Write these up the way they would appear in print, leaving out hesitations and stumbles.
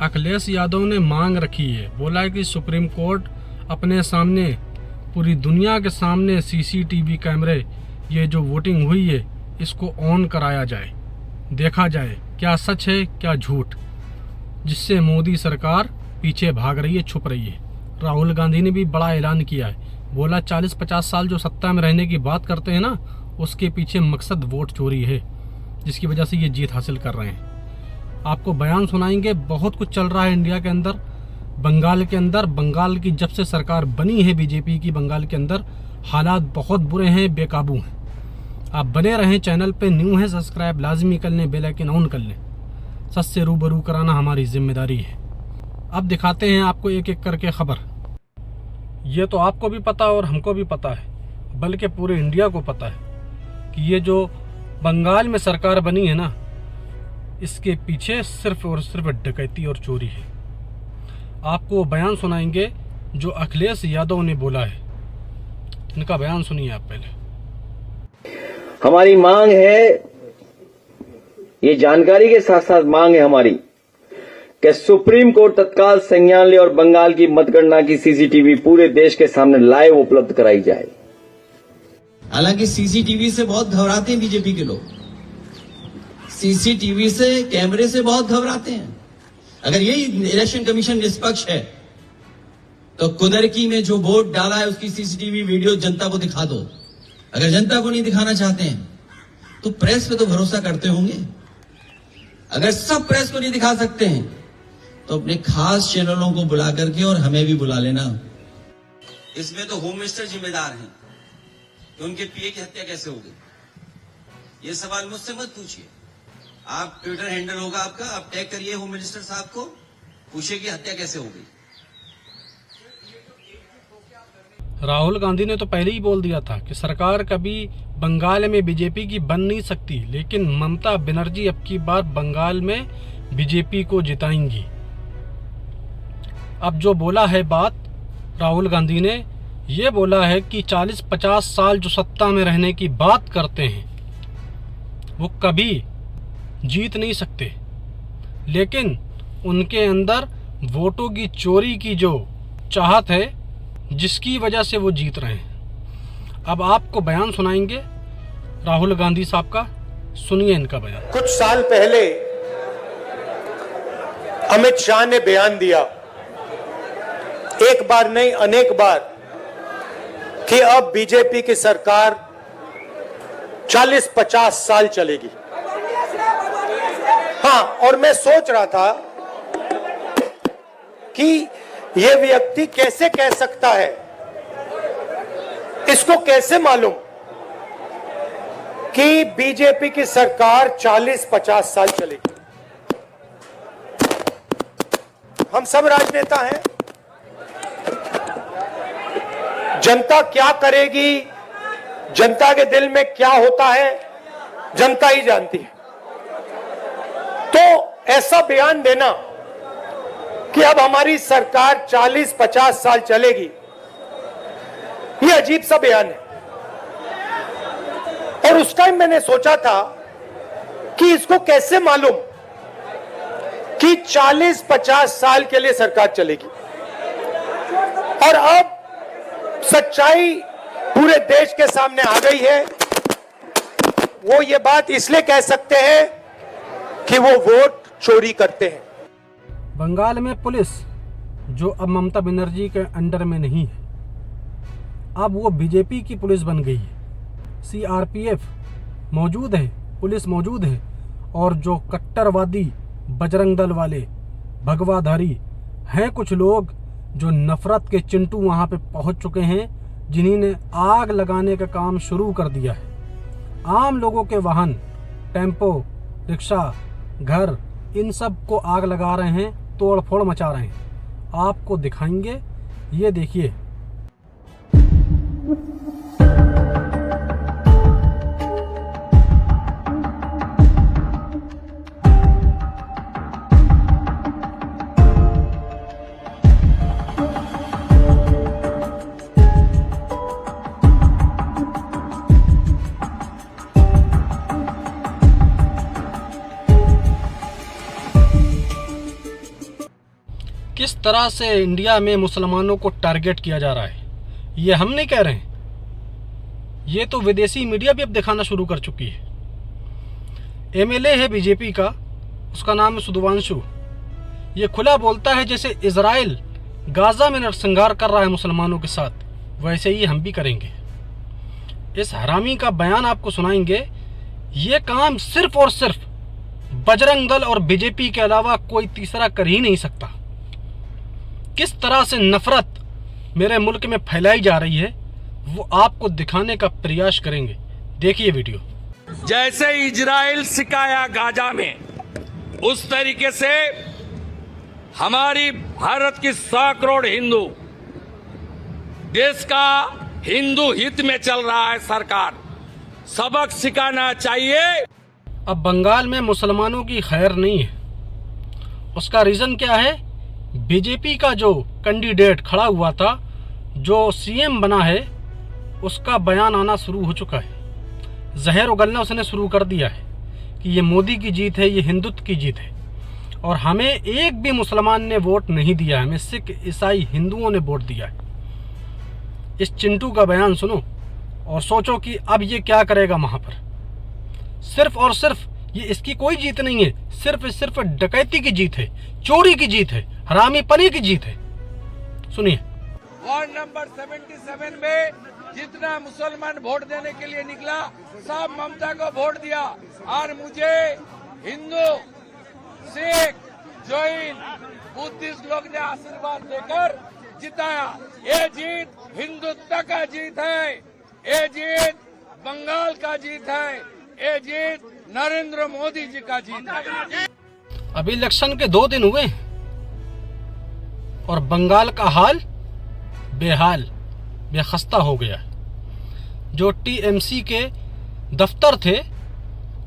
अखिलेश यादव ने मांग रखी है, बोला है कि सुप्रीम कोर्ट अपने सामने, पूरी दुनिया के सामने सीसीटीवी कैमरे, ये जो वोटिंग हुई है इसको ऑन कराया जाए, देखा जाए क्या सच है क्या झूठ, जिससे मोदी सरकार पीछे भाग रही है, छुप रही है। राहुल गांधी ने भी बड़ा ऐलान किया है, बोला 40-50 साल जो सत्ता में रहने की बात करते हैं ना, उसके पीछे मकसद वोट चोरी है, जिसकी वजह से ये जीत हासिल कर रहे हैं। आपको बयान सुनाएंगे, बहुत कुछ चल रहा है इंडिया के अंदर। बंगाल के अंदर, बंगाल की जब से सरकार बनी है बीजेपी की, बंगाल के अंदर हालात बहुत बुरे हैं, बेकाबू हैं। आप बने रहें, चैनल पे न्यू है सब्सक्राइब लाजमी कर लें, बेल आइकन ऑन कर लें। सच से रूबरू कराना हमारी जिम्मेदारी है। अब दिखाते हैं आपको एक एक करके खबर। ये तो आपको भी पता और हमको भी पता है, बल्कि पूरे इंडिया को पता है कि ये जो बंगाल में सरकार बनी है ना, इसके पीछे सिर्फ और सिर्फ डकैती और चोरी है। आपको बयान सुनाएंगे जो अखिलेश यादव ने बोला है। इनका बयान सुनिए आप पहले। हमारी मांग है, ये जानकारी के साथ साथ मांग है हमारी कि सुप्रीम कोर्ट तत्काल संज्ञान ले और बंगाल की मतगणना की सीसीटीवी पूरे देश के सामने लाइव उपलब्ध कराई जाए। हालांकि सीसीटीवी से बहुत घबराते हैं बीजेपी के लोग, सीसीटीवी से, कैमरे से बहुत घबराते हैं। अगर यही इलेक्शन कमीशन निष्पक्ष है तो कुदरकी में जो वोट डाला है उसकी सीसीटीवी वीडियो जनता को दिखा दो। अगर जनता को नहीं दिखाना चाहते हैं तो प्रेस पे तो भरोसा करते होंगे। अगर सब प्रेस को नहीं दिखा सकते हैं तो अपने खास चैनलों को बुला करके और हमें भी बुला लेना। इसमें तो होम मिनिस्टर जिम्मेदार हैं कि उनके पीए की हत्या कैसे हो गई। ये सवाल मुझसे मत पूछिए, आप ट्विटर हैंडल होगा आपका, आप टैग करिए होम मिनिस्टर साहब को, पूछिए कि हत्या कैसे हो गई। राहुल गांधी ने तो पहले ही बोल दिया था कि सरकार कभी बंगाल में बीजेपी की बन नहीं सकती, लेकिन ममता बनर्जी अब की बार बंगाल में बीजेपी को जिताएंगी। अब जो बोला है बात राहुल गांधी ने, ये बोला है कि 40-50 साल जो सत्ता में रहने की बात करते हैं वो कभी जीत नहीं सकते, लेकिन उनके अंदर वोटों की चोरी की जो चाहत है, जिसकी वजह से वो जीत रहे हैं। अब आपको बयान सुनाएंगे राहुल गांधी साहब का, सुनिए इनका बयान। कुछ साल पहले अमित शाह ने बयान दिया, एक बार नहीं अनेक बार, कि अब बीजेपी की सरकार 40-50 साल चलेगी। हाँ, और मैं सोच रहा था कि यह व्यक्ति कैसे कह सकता है, इसको कैसे मालूम कि बीजेपी की सरकार 40-50 साल चलेगी। हम सब राजनेता हैं, जनता क्या करेगी, जनता के दिल में क्या होता है, जनता ही जानती है। तो ऐसा बयान देना कि अब हमारी सरकार 40-50 साल चलेगी, ये अजीब सा बयान है। और उस टाइम मैंने सोचा था कि इसको कैसे मालूम कि 40-50 साल के लिए सरकार चलेगी। और अब सच्चाई पूरे देश के सामने आ गई है। वो ये बात इसलिए कह सकते हैं कि वो वोट चोरी करते हैं। बंगाल में पुलिस जो अब ममता बनर्जी के अंडर में नहीं है, अब वो बीजेपी की पुलिस बन गई है। सीआरपीएफ मौजूद है, पुलिस मौजूद है, और जो कट्टरवादी बजरंग दल वाले भगवाधारी हैं कुछ लोग जो नफरत के चिंटू वहां पे पहुंच चुके हैं, जिन्होंने आग लगाने का काम शुरू कर दिया है। आम लोगों के वाहन, टेम्पो, रिक्शा, घर, इन सब को आग लगा रहे हैं, तोड़ फोड़ मचा रहे हैं। आपको दिखाएंगे, ये देखिए। किस तरह से इंडिया में मुसलमानों को टारगेट किया जा रहा है, ये हम नहीं कह रहे हैं, ये तो विदेशी मीडिया भी अब दिखाना शुरू कर चुकी है। एमएलए है बीजेपी का, उसका नाम है सुधवांशु। ये खुला बोलता है जैसे इजराइल गाजा में नरसंहार कर रहा है मुसलमानों के साथ, वैसे ही हम भी करेंगे। इस हरामी का बयान आपको सुनाएंगे। ये काम सिर्फ और सिर्फ बजरंग दल और बीजेपी के अलावा कोई तीसरा कर ही नहीं सकता। किस तरह से नफरत मेरे मुल्क में फैलाई जा रही है वो आपको दिखाने का प्रयास करेंगे। देखिए वीडियो। जैसे इजराइल सिकाया गाजा में, उस तरीके से हमारी भारत की 100 करोड़ हिंदू, देश का हिंदू हित में चल रहा है सरकार, सबक सिखाना चाहिए। अब बंगाल में मुसलमानों की खैर नहीं है। उसका रीज़न क्या है? बीजेपी का जो कैंडिडेट खड़ा हुआ था, जो सीएम बना है, उसका बयान आना शुरू हो चुका है। जहर उगलना उसने शुरू कर दिया है कि ये मोदी की जीत है, ये हिंदुत्व की जीत है। और हमें एक भी मुसलमान ने वोट नहीं दिया, हमें सिख ईसाई हिंदुओं ने वोट दिया है। इस चिंटू का बयान सुनो और सोचो कि अब ये क्या करेगा वहां पर। सिर्फ और सिर्फ ये इसकी कोई जीत नहीं है, सिर्फ डकैती की जीत है, चोरी की जीत है, हरामीपनी की जीत है। सुनिए। वार्ड नंबर 77 में जितना मुसलमान वोट देने के लिए निकला, सब ममता को वोट दिया। और मुझे हिंदू, सिख, जैन, बुद्धिस्ट लोग ने आशीर्वाद देकर जिताया। ये जीत हिंदुत्व का जीत है, ये जीत बंगाल का जीत है, ये जीत नरेंद्र मोदी जी का जीत है। अभी इलेक्शन के 2 दिन हुए और बंगाल का हाल बेहाल, बेखस्ता हो गया। जो टीएमसी के दफ्तर थे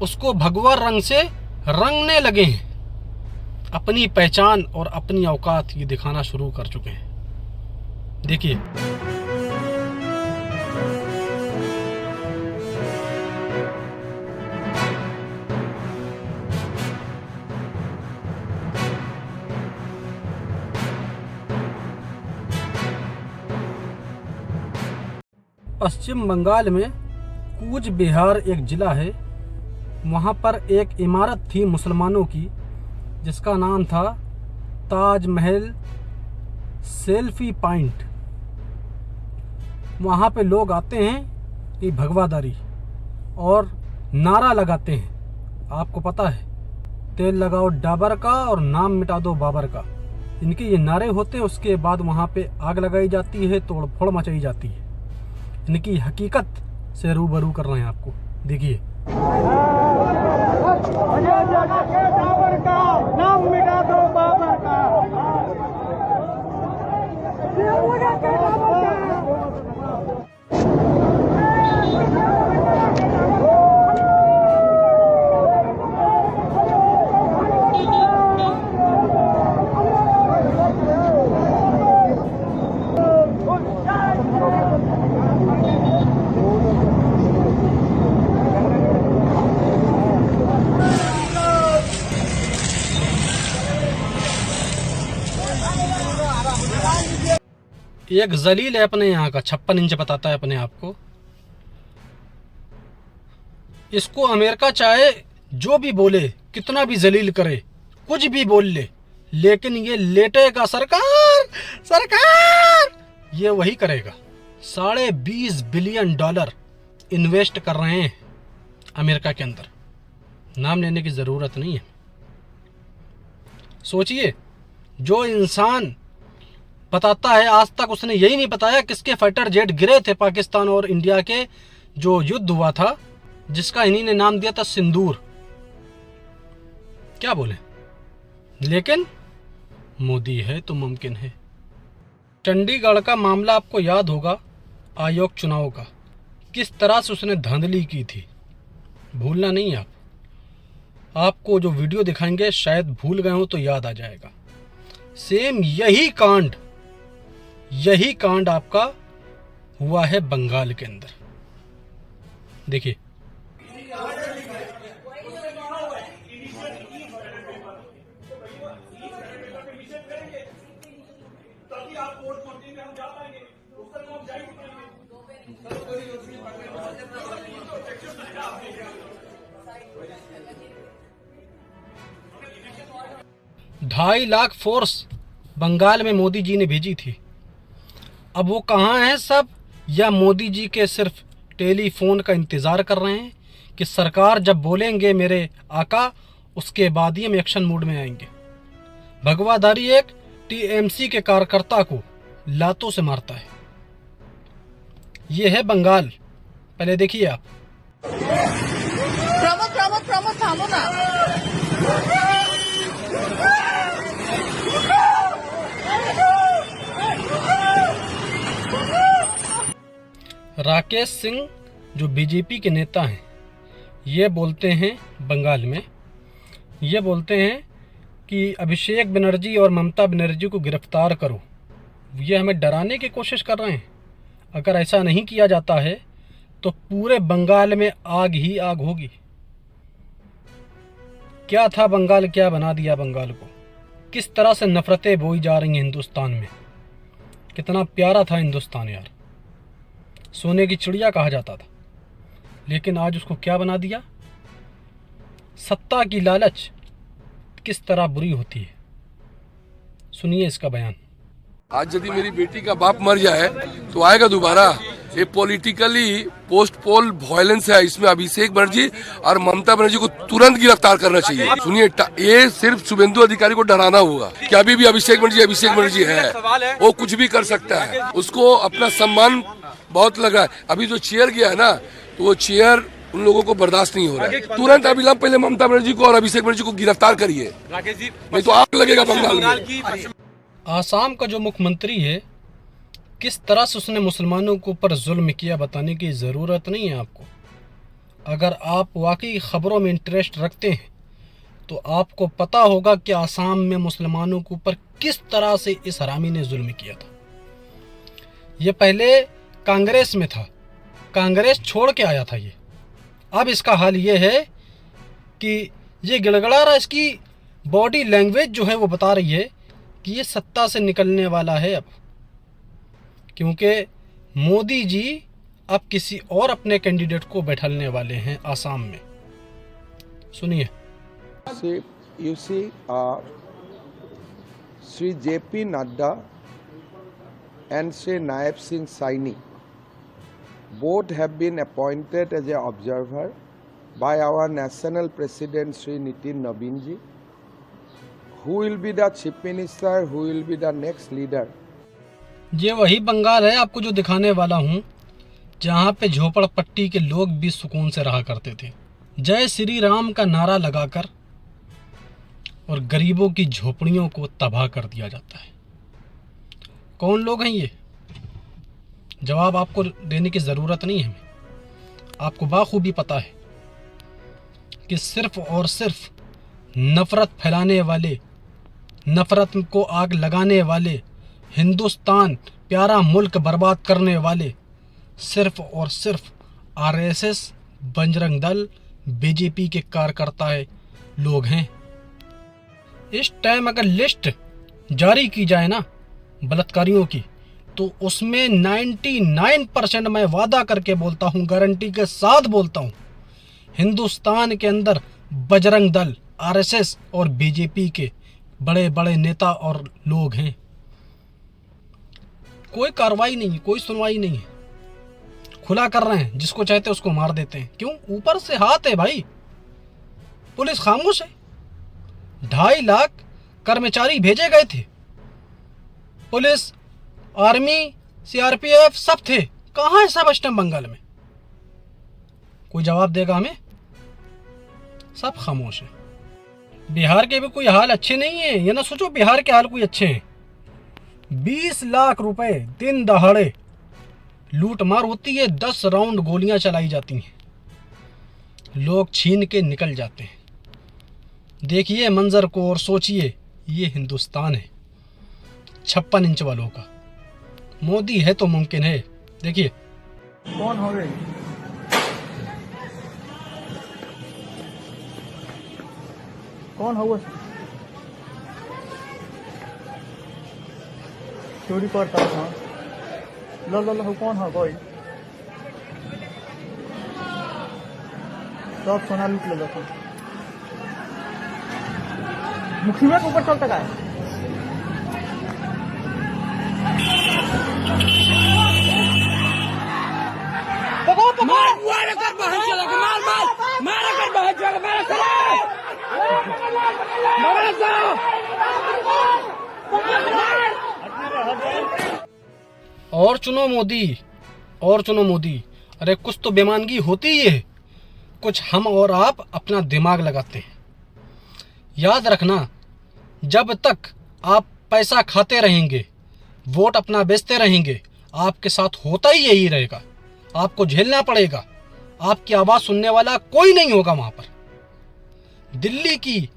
उसको भगवा रंग से रंगने लगे हैं। अपनी पहचान और अपनी औकात ये दिखाना शुरू कर चुके हैं। देखिए। पश्चिम बंगाल में कूच बिहार एक जिला है, वहाँ पर एक इमारत थी मुसलमानों की जिसका नाम था ताजमहल सेल्फी पॉइंट। वहाँ पे लोग आते हैं कि भगवादारी और नारा लगाते हैं। आपको पता है, तेल लगाओ डाबर का और नाम मिटा दो बाबर का। इनके ये नारे होते हैं। उसके बाद वहाँ पे आग लगाई जाती है, तोड़ फोड़ मचाई जाती है। इनकी हकीकत से रूबरू कर रहे हैं आपको। देखिए। नाम मिटा दो बाबर का। एक जलील है अपने यहाँ का, 56 इंच बताता है अपने आप को। इसको अमेरिका चाहे जो भी बोले, कितना भी जलील करे, कुछ भी बोल ले, लेकिन ये लेटेगा सरकार सरकार, ये वही करेगा। $20.5 बिलियन इन्वेस्ट कर रहे हैं अमेरिका के अंदर। नाम लेने की जरूरत नहीं है। सोचिए, जो इंसान बताता है, आज तक उसने यही नहीं बताया किसके फाइटर जेट गिरे थे पाकिस्तान और इंडिया के जो युद्ध हुआ था, जिसका इन्हीं ने नाम दिया था सिंदूर। क्या बोले, लेकिन मोदी है तो मुमकिन है। चंडीगढ़ का मामला आपको याद होगा, आयोग चुनाव का, किस तरह से उसने धांधली की थी, भूलना नहीं आप। आपको जो वीडियो दिखाएंगे शायद भूल गए हो तो याद आ जाएगा। सेम यही कांड आपका हुआ है बंगाल के अंदर। देखिए। ढाई लाख फोर्स बंगाल में मोदी जी ने भेजी थी। अब वो कहाँ हैं सब, या मोदी जी के सिर्फ टेलीफोन का इंतज़ार कर रहे हैं कि सरकार जब बोलेंगे मेरे आका उसके बाद ही हम एक्शन मूड में आएंगे। भगवाधारी एक टीएमसी के कार्यकर्ता को लातों से मारता है। ये है बंगाल, पहले देखिए आप। प्रमोद थामो ना। राकेश सिंह जो बीजेपी के नेता हैं, ये बोलते हैं बंगाल में, ये बोलते हैं कि अभिषेक बनर्जी और ममता बनर्जी को गिरफ्तार करो। ये हमें डराने की कोशिश कर रहे हैं। अगर ऐसा नहीं किया जाता है तो पूरे बंगाल में आग ही आग होगी। क्या था बंगाल, क्या बना दिया बंगाल को। किस तरह से नफरतें बोई जा रही हैं हिंदुस्तान में। कितना प्यारा था हिंदुस्तान यार, सोने की चिड़िया कहा जाता था, लेकिन आज उसको क्या बना दिया। सत्ता की लालच किस तरह बुरी होती है, सुनिए इसका बयान। आज यदि मेरी बेटी का बाप मर जाए तो आएगा दोबारा। ये पॉलिटिकली पोस्ट पोल वायलेंस है। इसमें अभिषेक बनर्जी और ममता बनर्जी को तुरंत गिरफ्तार करना चाहिए। सुनिए, ये सिर्फ शुभेंदु अधिकारी को डराना होगा कि अभी भी अभिषेक बनर्जी है, वो कुछ भी कर सकता है। उसको अपना सम्मान बहुत लगा है। अभी जो चेयर गया है ना, तो वो चेयर उन लोगों को बर्दाश्त नहीं हो रहा है। तुरंत अविलंब पहले ममता बनर्जी को और अभिषेक बनर्जी को गिरफ्तार करिए, नहीं तो आग लगेगा बंगाल में। आसाम का जो मुख्यमंत्री है, किस तरह से उसने मुसलमानों के ऊपर जुल्म किया बताने की ज़रूरत नहीं है आपको। अगर आप वाकई ख़बरों में इंटरेस्ट रखते हैं तो आपको पता होगा कि आसाम में मुसलमानों के ऊपर किस तरह से इस हरामी ने जुल्म किया था। ये पहले कांग्रेस में था, कांग्रेस छोड़ के आया था ये। अब इसका हाल ये है कि ये गिड़गड़ा रहा, इसकी बॉडी लैंग्वेज जो है वो बता रही है कि ये सत्ता से निकलने वाला है अब, क्योंकि मोदी जी अब किसी और अपने कैंडिडेट को बैठाने वाले हैं आसाम में। सुनिए। You see, Sri J.P. Nadda and Sri Naib Singh Saini both have been appointed as an observer by our national president Sri Nitin Nabinji. Who will be the chief minister? Who will be the next leader? ये वही बंगाल है आपको जो दिखाने वाला हूँ, जहाँ पे झोपड़पट्टी के लोग भी सुकून से रहा करते थे, जय श्री राम का नारा लगाकर, और गरीबों की झोपड़ियों को तबाह कर दिया जाता है। कौन लोग हैं ये? जवाब आपको देने की ज़रूरत नहीं है। आपको बाखूबी पता है कि सिर्फ और सिर्फ नफ़रत फैलाने वाले, नफ़रत को आग लगाने वाले, हिंदुस्तान प्यारा मुल्क बर्बाद करने वाले सिर्फ और सिर्फ आरएसएस, बजरंग दल, बीजेपी के कार्यकर्ता है, लोग हैं। इस टाइम अगर लिस्ट जारी की जाए ना बलात्कारियों की, तो उसमें 99% मैं वादा करके बोलता हूँ, गारंटी के साथ बोलता हूँ, हिंदुस्तान के अंदर बजरंग दल, आरएसएस और बीजेपी के बड़े बड़े नेता और लोग हैं। कोई कार्रवाई नहीं, कोई सुनवाई नहीं है, खुला कर रहे हैं, जिसको चाहते उसको मार देते हैं। क्यों? ऊपर से हाथ है भाई, पुलिस खामोश है। 2.5 लाख कर्मचारी भेजे गए थे, पुलिस, आर्मी, सीआरपीएफ सब थे। कहाँ है सब इस टाइम बंगाल में? कोई जवाब देगा हमें? सब खामोश है। बिहार के भी कोई हाल अच्छे नहीं है, ये ना सोचो बिहार के हाल कोई अच्छे हैं। 20 लाख रुपए दिन दहाड़े लूट मार होती है, 10 राउंड गोलियां चलाई जाती हैं, लोग छीन के निकल जाते हैं। देखिए मंजर को और सोचिए, ये हिंदुस्तान है 56 इंच वालों का। मोदी है तो मुमकिन है। देखिए कौन हो गए? कौन हो? चोरी करता था। लो कौन है कोई सब सोना लूट ले लो मुखिया के ऊपर चलता है और चुनो मोदी। अरे कुछ तो बेईमानगी होती ही है, कुछ हम और आप अपना दिमाग लगाते हैं। याद रखना, जब तक आप पैसा खाते रहेंगे, वोट अपना बेचते रहेंगे, आपके साथ होता ही यही रहेगा। आपको झेलना पड़ेगा। आपकी आवाज सुनने वाला कोई नहीं होगा वहां पर। दिल्ली की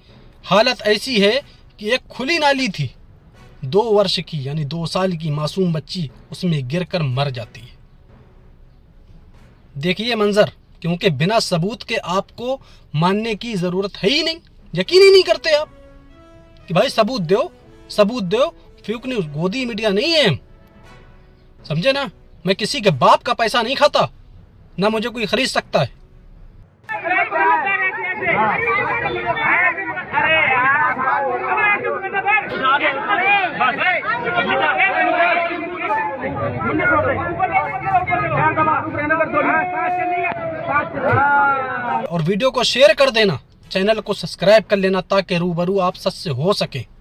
हालत ऐसी है कि एक खुली नाली थी, 2 वर्ष की यानी 2 साल की मासूम बच्ची उसमें गिरकर मर जाती है। देखिए मंजर, क्योंकि बिना सबूत के आपको मानने की जरूरत है ही नहीं। यकीन ही नहीं करते आप कि भाई सबूत दो। फेक न्यूज, गोदी मीडिया नहीं है हम, समझे ना। मैं किसी के बाप का पैसा नहीं खाता, ना मुझे कोई खरीद सकता है। और वीडियो को शेयर कर देना, चैनल को सब्सक्राइब कर लेना ताकि रूबरू आप सच से हो सके।